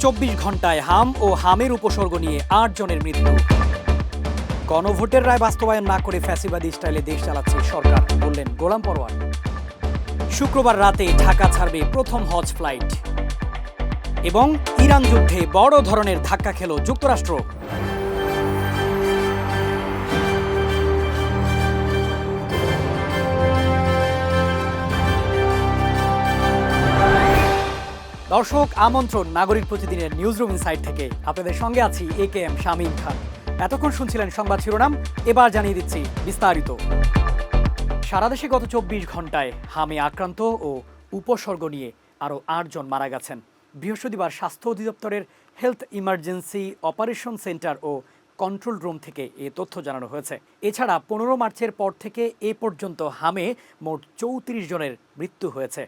২৪ ঘন্টায় হাম ও হামের উপসর্গ নিয়ে ৮ জনের মৃত্যু। গণভোটের রায় বাস্তবায়ন না করে ফ্যাসিবাদী স্টাইলে দেশ চালাচ্ছে সরকার, বললেন গোলাম পরোয়ার। শুক্রবার রাতে ঢাকা ছাড়বে প্রথম হজ ফ্লাইট। এবং ইরান যুদ্ধে বড় ধরনের ধাক্কা খেল যুক্তরাষ্ট্র। দর্শক, আমন্ত্রণ নাগরিক প্রতিদিনের নিউজরুম ইনসাইড থেকে। আপনাদের সঙ্গে আছি AKM শামীম খান। এতক্ষণ শুনছিলেন সংবাদ শিরোনাম, এবার জানিয়ে দিচ্ছি বিস্তারিত। সারা দেশে গত ২৪ ঘন্টায় হামে আক্রান্ত ও উপসর্গ নিয়ে আরও ৮ জন মারা গেছেন। বৃহস্পতিবার স্বাস্থ্য অধিদপ্তরের হেলথ ইমার্জেন্সি অপারেশন সেন্টার ও কন্ট্রোল রুম থেকে এ তথ্য জানানো হয়েছে। এছাড়া ১৫ মার্চের পর থেকে এ পর্যন্ত হামে মোট ৩৪ জনের মৃত্যু হয়েছে।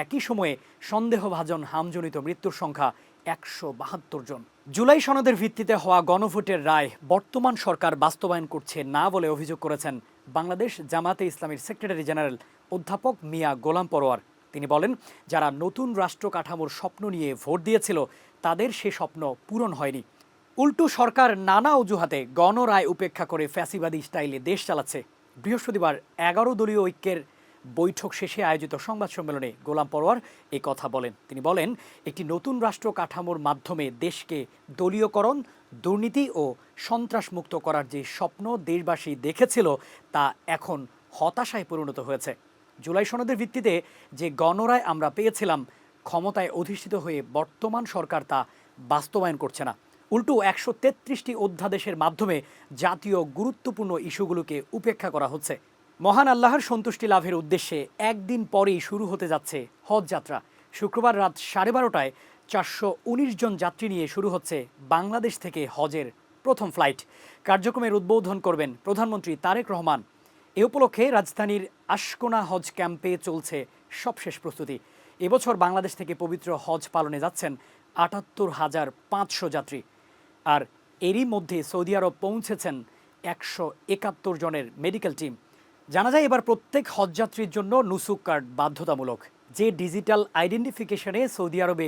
একই সময়ে সন্দেহভাজন হামজনিত মৃত্যুর সংখ্যা ১৭২ জন। জুলাই সনদের ভিত্তিতে হওয়া গণভোটের রায় বর্তমান সরকার বাস্তবায়ন করছে না বলে অভিযোগ করেছেন বাংলাদেশ জামায়াতে ইসলামীর সেক্রেটারি জেনারেল অধ্যাপক মিয়া গোলাম পরোয়ার। তিনি বলেন, যারা নতুন রাষ্ট্র কাঠামোর স্বপ্ন নিয়ে ভোট দিয়েছিল তাদের সে স্বপ্ন পূরণ হয়নি। উল্টো সরকার নানা অজুহাতে গণরায় উপেক্ষা করে ফ্যাসিবাদী স্টাইলে দেশ চালাচ্ছে। বৃহস্পতিবার ১১ দলীয় ঐক্যের বৈঠক শেষে আয়োজিত সংবাদ সম্মেলনে গোলাম পরোয়ার এই কথা বলেন। তিনি বলেন, একটি নতুন রাষ্ট্র কাঠামোর মাধ্যমে দেশকে দলীয়করণ, দুর্নীতি ও সন্ত্রাসমুক্ত করার যে স্বপ্ন দেশবাসী দেখেছিল তা এখন হতাশায় পরিণত হয়েছে। জুলাই সনদের ভিত্তিতে যে গণরায় আমরা পেয়েছিলাম, ক্ষমতায় অধিষ্ঠিত হয়ে বর্তমান সরকার তা বাস্তবায়ন করছে না। উল্টো ১৩৩টি অধ্যাদেশের মাধ্যমে জাতীয় গুরুত্বপূর্ণ ইস্যুগুলোকে উপেক্ষা করা হচ্ছে। মহান আল্লাহর সন্তুষ্টি লাভের উদ্দেশ্যে একদিন পরেই শুরু হতে যাচ্ছে হজ যাত্রা। শুক্রবার রাত 12:30টায় ৪১৯ জন যাত্রী নিয়ে শুরু হচ্ছে বাংলাদেশ থেকে হজের প্রথম ফ্লাইট। কার্যক্রমের উদ্বোধন করবেন প্রধানমন্ত্রী তারেক রহমান। এ উপলক্ষে রাজধানীর আশকোনা হজ ক্যাম্পে চলছে সবশেষ প্রস্তুতি। এবছর বাংলাদেশ থেকে পবিত্র হজ পালনে যাচ্ছেন ৭৮,৫০০ যাত্রী। আর এরই মধ্যে সৌদি আরব পৌঁছেছেন ১৭১ জনের মেডিকেল টিম। জানা যায়, এবার প্রত্যেক হজযাত্রীর জন্য নুসুক কার্ড বাধ্যতামূলক। যে ডিজিটাল আইডেন্টিফিকেশনে সৌদি আরবে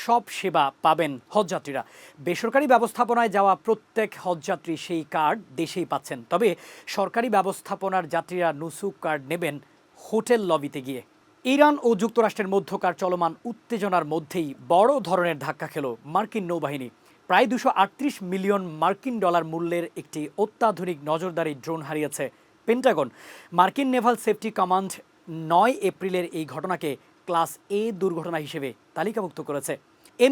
সব সেবা পাবেন হজযাত্রীরা। বেসরকারি ব্যবস্থাপনায় যাওয়া প্রত্যেক হজযাত্রী সেই কার্ড দেশেই পাচ্ছেন। তবে সরকারি ব্যবস্থাপনার যাত্রীরা নুসুক কার্ড নেবেন হোটেল লবিতে গিয়ে। ইরান ও যুক্তরাষ্ট্রের মধ্যকার চলমান উত্তেজনার মধ্যেই বড় ধরনের ধাক্কা খেল মার্কিন নৌবাহিনী। প্রায় ২৩৮ মিলিয়ন মার্কিন ডলার মূল্যের একটি অত্যাধুনিক নজরদারি ড্রোন হারিয়েছে পেন্টাগন। মার্কিন নেভাল সেফটি কমান্ড ৯ এপ্রিলের এই ঘটনাকে ক্লাস এ দুর্ঘটনা হিসেবে তালিকাভুক্ত করেছে।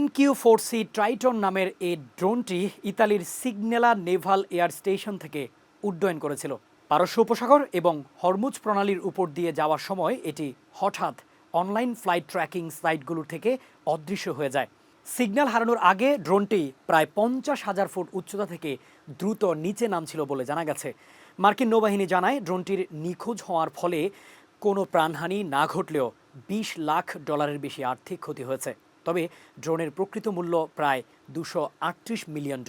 MQ-4C ট্রাইটন নামের এই ড্রোনটি ইতালির সিগনেলা নেভাল এয়ার স্টেশন থেকে উড্ডয়ন করেছিল। পারস্য উপসাগর এবং হরমুজ প্রণালীর উপর দিয়ে যাওয়ার সময় এটি হঠাৎ অনলাইন ফ্লাইট ট্র্যাকিং সাইটগুলোর থেকে অদৃশ্য হয়ে যায়। সিগন্যাল হারানোর আগে ড্রোনটি প্রায় ৫০,০০০ ফুট উচ্চতা থেকে দ্রুত নিচে নামছিল বলে জানা গেছে। মার্কিন নৌবাহিনী জানায়, ড্রোনটির নিখোঁজ হওয়ার ফলে কোনো প্রাণহানি না ঘটলেও $২০ লাখ বেশি আর্থিক ক্ষতি হয়েছে। তবে ড্রোনের প্রকৃত মূল্য প্রায় $২৩৮ মিলিয়ন,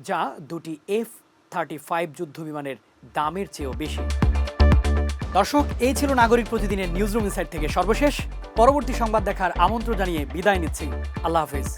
যা দুটি F-35 যুদ্ধবিমানের দামের চেয়েও বেশি। দর্শক, এই ছিল নাগরিক প্রতিদিনের নিউজরুম ইনসাইড থেকে সর্বশেষ। পরবর্তী সংবাদ দেখার আমন্ত্রণ জানিয়ে বিদায় নিচ্ছি। আল্লাহ হাফেজ।